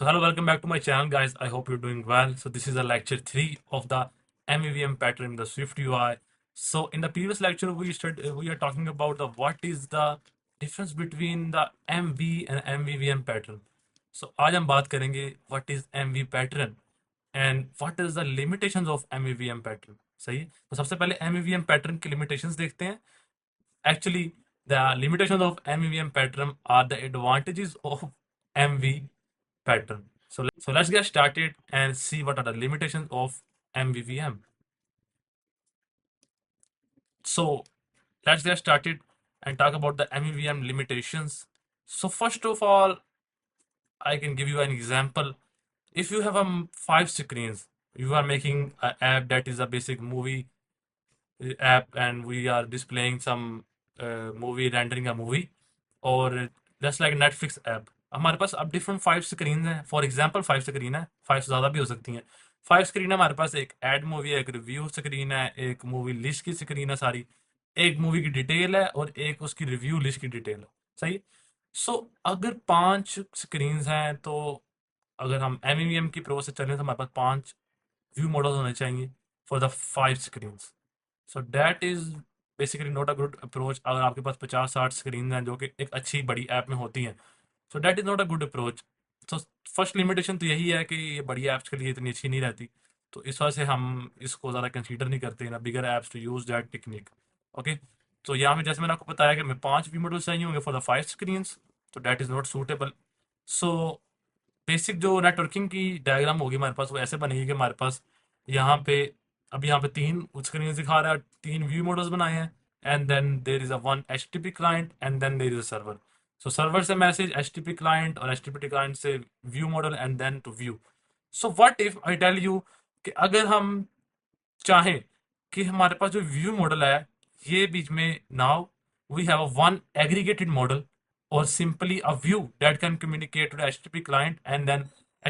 So hello, welcome back to my channel, guys. I hope you're doing well. So this is a lecture 3 of the MVVM pattern in the Swift UI. So in the previous lecture, we are talking about the what is the difference between the MV and MVVM pattern. So आज हम बात करेंगे what is MV pattern and what is the limitations of MVVM pattern. सही है? तो सबसे पहले MVVM pattern की limitations देखते हैं. Actually, the limitations of MVVM pattern are the advantages of MV pattern. So let's get started and see what are the limitations of MVVM. So let's get started and talk about the MVVM limitations. So first of all, I can give you an example. If you have 5 screens, you are making an app that is a basic movie app, and we are displaying some movie, rendering a movie, और just like Netflix app हमारे पास अब different 5 screen हैं. For example 5 screen है, 5 से ज़्यादा भी हो सकती हैं. 5 स्क्रीन है हमारे पास. एक एड मूवी है, एक रिव्यू स्क्रीन है, एक मूवी लिस्ट की स्क्रीन है सारी, एक मूवी की डिटेल है और एक उसकी रिव्यू लिस्ट की डिटेल है. सही. सो अगर 5 स्क्रीन हैं तो अगर हम एम की प्रो से चलें तो हमारे पास 5 व्यू मॉडल होने चाहिए for the 5 screen. So that is basically not a good approach. अगर आपके पास 50-60 स्क्रीन हैं जो कि एक अच्छी बड़ी ऐप में होती हैं, so that is not a good approach. तो फर्स्ट लिमिटेशन तो यही है कि ये बड़ी ऐप्स के लिए इतनी अच्छी नहीं रहती. तो इस वजह से हम इसको ज़्यादा कंसीडर नहीं करते ना bigger apps to use that technique. Okay. तो यहाँ में जैसे मैंने आपको बताया कि मैं 5 वी मॉडल चाहिए होंगे फॉर द 5 स्क्रीन. तो that is not suitable. So basic जो नेटवर्किंग की डायग्राम होगी हमारे पास वो ऐसे बनेगी कि हमारे पास यहाँ पे अब यहाँ पे 3 स्क्रीन दिखा रहा है, 3 व्यू मॉडल्स बनाए हैं, and then there is a one H T P client and then there is a server. So server से message H T P client और एच टी पी क्लाइंट से view model and then to view. So what if I tell you कि अगर हम चाहें कि हमारे पास जो व्यू मॉडल है ये बीच में now we have one aggregated model or simply a view that can communicate to the HTTP client, and then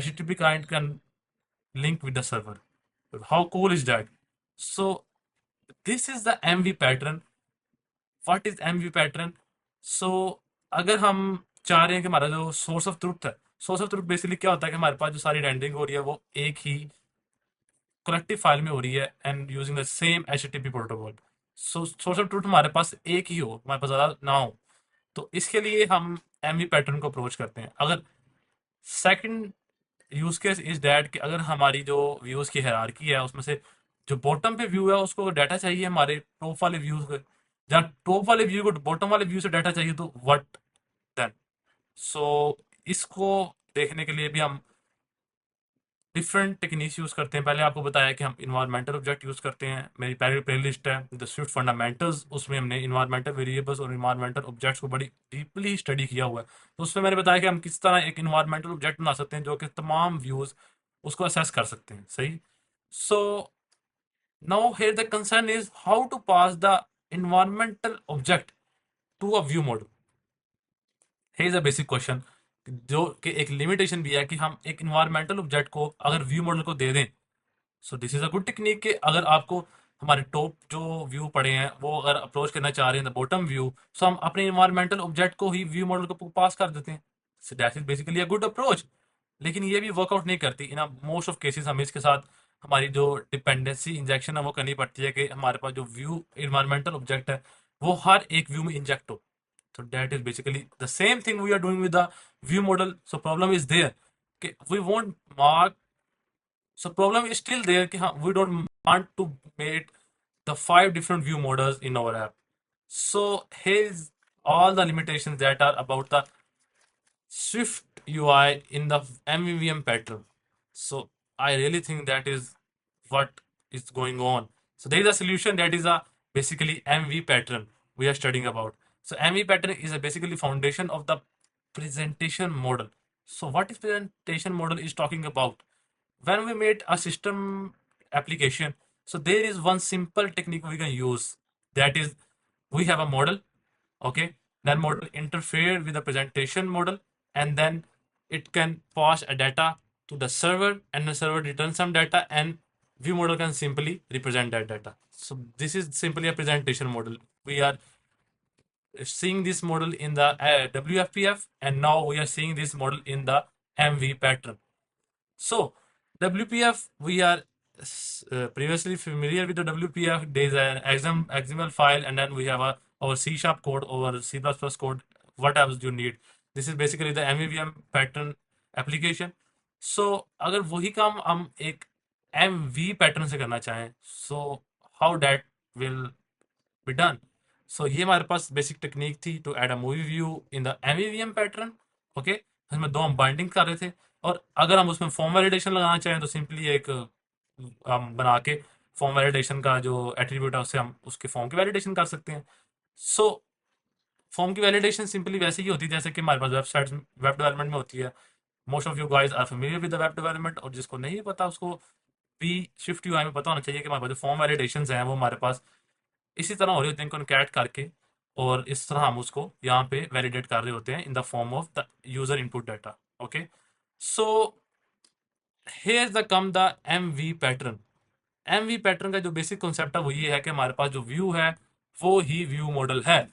HTTP client can link with the server. How cool is that? So this is the MV pattern. What is MV pattern? So अगर हम चाह रहे हैं कि हमारा जो source of truth है, source of truth basically क्या होता है कि हमारे पास जो सारी रेंडरिंग हो रही है वो एक ही कलेक्टिव फाइल में हो रही है and using the same HTTP protocol. So source of truth हमारे पास एक ही हो, हमारे पास ज़्यादा ना हो. तो इसके लिए हम एमवी पैटर्न को अप्रोच करते हैं. अगर second use case is that कि अगर हमारी जो व्यूज की हायरार्की है उसमें से जो बॉटम पे व्यू है उसको डाटा चाहिए हमारे टॉप वाले व्यूज को, जहाँ टॉप वाले व्यू को बॉटम वाले व्यू से डाटा चाहिए, तो व्हाट देन. सो इसको देखने के लिए भी हम डिफरेंट टेक्निक्स यूज करते हैं. पहले आपको बताया कि हम इन्वायरमेंटल ऑब्जेक्ट यूज करते हैं. मेरी पहली प्लेलिस्ट है द स्विफ्ट फंडामेंटल्स, उसमें हमने इन्वायरमेंटल वेरिएबल्स और इन्वायरमेंटल ऑब्जेक्ट्स को बड़ी डीपली स्टडी किया हुआ है. तो उसमें मैंने बताया कि हम किस तरह एक इन्वायरमेंटल ऑब्जेक्ट बना सकते हैं जो कि तमाम व्यूज उसको असेस कर सकते हैं. सही. So now here the concern is how to pass the environmental object to a view model. Here is a basic question जो कि एक लिमिटेशन भी है कि हम एक इन्वायरमेंटल ऑब्जेक्ट को अगर व्यू मॉडल को दे दें. सो this is a good technique कि अगर आपको हमारे टॉप जो व्यू पड़े हैं वो अगर अप्रोच करना चाह रहे हैं द बॉटम व्यू, सो हम अपने इन्वायरमेंटल ऑब्जेक्ट को ही व्यू मॉडल को पास कर देते हैं. So that is basically a good approach. लेकिन ये भी वर्कआउट नहीं करती इन मोस्ट ऑफ केसेस. हमें इसके साथ हमारी जो डिपेंडेंसी इंजेक्शन है वो करनी पड़ती है कि हमारे पास जो व्यू इन्वायरमेंटल ऑब्जेक्ट है वो हर एक व्यू में इंजेक्ट हो. So that is basically the same thing we are doing with the view model. So problem is there. Okay, we won't mark. So problem is still there. कि हाँ, we don't want to make the 5 different view models in our app. So here's all the limitations that are about the Swift UI in the MVVM pattern. So I really think that is what is going on. So there is a solution that is a basically MV pattern we are studying about. So MV pattern is a basically foundation of the presentation model. So what is presentation model is talking about? When we made a system application, so there is one simple technique we can use. That is, we have a model. Okay, that model interfere with the presentation model, and then it can pass a data to the server, and the server returns some data, and view model can simply represent that data. So this is simply a presentation model. We are seeing this model in the WFPF, and now we are seeing this model in the MV pattern. So WPF, we are previously familiar with the WPF. There's an XML file, and then we have our C sharp code or C++ code, what else you need. This is basically the MVVM pattern application. So अगर वही काम हम एक MV pattern से करना चाहें, so how that will be done? So ये हमारे पास बेसिक टेक्निक थी to add a movie view in the MVVM pattern. Okay, इसमें दो हम बाइंडिंग कर रहे थे, और अगर हम उसमें फॉर्म वैलिडेशन लगाना चाहें तो सिंपली एक हम बना के फॉर्म वैलिडेशन का जो एट्रीब्यूट है उससे हम उसके फॉर्म की वैलिडेशन कर सकते हैं. सो फॉर्म की वैलिडेशन सिंपली वैसे ही होती है जैसे कि हमारे पास वेबसाइट वेब डेवलपमेंट में होती है. Most of you guys are familiar with the web development, और जिसको नहीं पता उसको भी स्विफ्ट यूआई में पता होना चाहिए कि हमारे पास जो फॉर्म वैलिडेशन हैं वो हमारे पास इसी तरह हो रही होती है, इनको कैट करके, और इस तरह हम उसको यहाँ पे वैलिडेट कर रहे होते हैं in the form of the user input data. Okay, so here the come the MV pattern. MV pattern का जो बेसिक कॉन्सेप्ट है वो ये है कि हमारे पास जो व्यू है वो ही व्यू मॉडल है.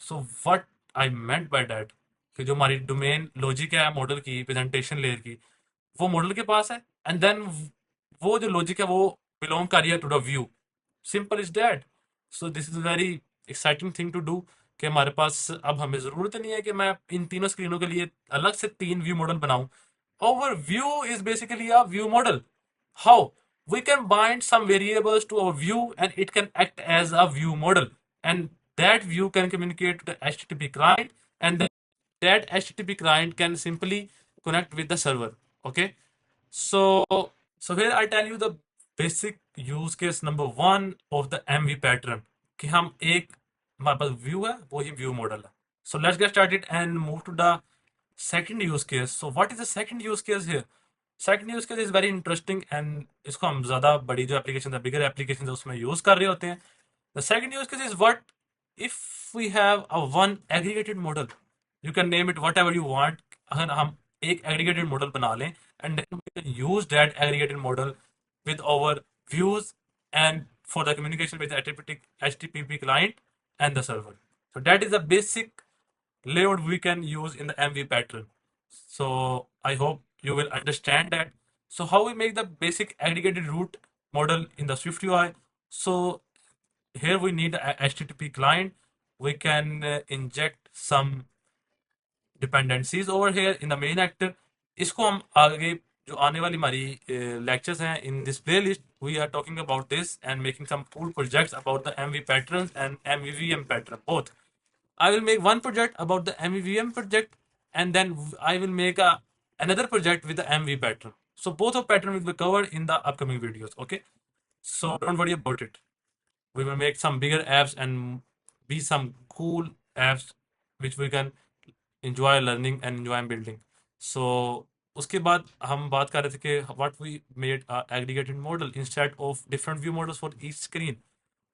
So what I meant by that, कि जो हमारी डोमेन लॉजिक है मॉडल की प्रेजेंटेशन लेयर की, वो मॉडल के पास है, एंड देन वो जो लॉजिक है वो बिलोंग कर रही है to the view. Simple is that. So this is very exciting thing to do, कि हमारे पास अब हमें ज़रूरत नहीं है कि मैं इन तीनों स्क्रीनों के लिए अलग से तीन व्यू मॉडल बनाऊं. Our view is basically a view model. How? We can bind some variables to our view and it can act as a view model. And that view can communicate to the HTTP client, and then that HTTP client can simply connect with the server. Okay. So, so here I tell you the basic use case number one of the MV pattern. कि हम एक हमारे पास view है वो ही view model है. So let's get started and move to the second use case. So what is the second use case here? Second use case is very interesting, and इसको हम ज़्यादा बड़ी जो एप्लीकेशन है बिगर एप्लीकेशन है उसमें यूज़ कर रहे होते हैं. The second use case is what if we have a one aggregated model. You can name it whatever you want. अगर हम एक aggregated model बना लें, and then we can use that aggregated model with our views and for the communication with the HTTP client and the server. So that is the basic layout we can use in the MV pattern. So I hope you will understand that. So how we make the basic aggregated route model in the Swift UI. So here we need a HTTP client. We can inject some dependencies over here in the main actor. इसको हम आगे जो आने वाली हमारी lectures हैं in this playlist, we are talking about this and making some cool projects about the MV patterns and MVVM pattern both. I will make one project about the MVVM project, and then I will make another project with the MV pattern. So both of pattern will be covered in the upcoming videos. Okay, so don't worry about it. We will make some bigger apps and be some cool apps which we can enjoy learning and enjoy building. So उसके बाद हम बात कर रहे थे कि what we made a aggregated model instead of different view models for each screen.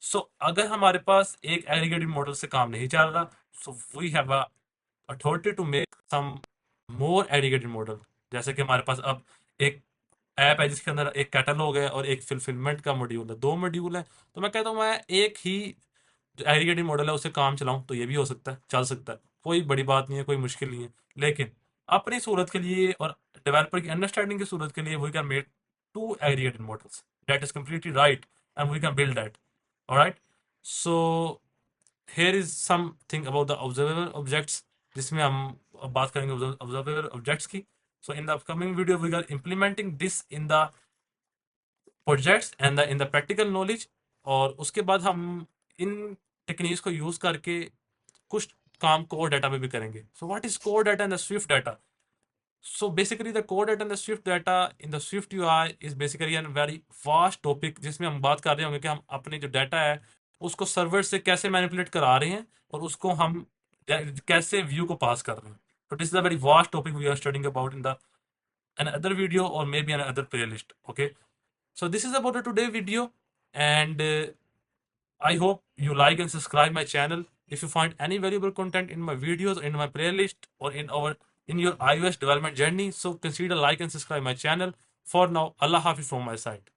सो अगर हमारे पास एक एग्रीगेटेड मॉडल से काम नहीं चल रहा, so we have a authority to make some more aggregated model. जैसे कि हमारे पास अब एक ऐप है जिसके अंदर एक कैटलॉग है और एक फिलफिलमेंट का मॉड्यूल है, दो मॉड्यूल है. तो मैं कहता हूँ मैं एक ही जो एग्रीगेटेड मॉडल है उससे काम चलाऊँ, तो ये भी हो सकता है, चल सकता है, कोई बड़ी बात नहीं है, कोई मुश्किल नहीं है. लेकिन अपनी सूरत के लिए और डेवलपर की अंडरस्टैंडिंग की सूरत के लिए we can make two aggregated models. That is completely right, and we can build that. All right. So here is something about the observable objects. जिसमें हम बात करेंगे observable objects की. So in the upcoming video we are implementing this in the projects and in the practical knowledge. और उसके बाद हम इन techniques को यूज करके कुछ काम कोर डाटा में भी करेंगे. So what is core data and the Swift data? So basically the core data and the Swift data in the Swift UI is basically a very vast topic, जिसमें हम बात कर रहे होंगे कि हम अपने जो डाटा है उसको सर्वर से कैसे मैनिपुलेट करा रहे हैं और उसको हम कैसे व्यू को पास कर रहे हैं. So this is a very vast topic we are studying about in the another video or maybe another playlist. Okay, so this is about the today video, and I hope you like and subscribe my channel. If you find any valuable content in my videos, in my playlist, or in your iOS development journey, so consider like and subscribe my channel. For now, Allah Hafiz from my side.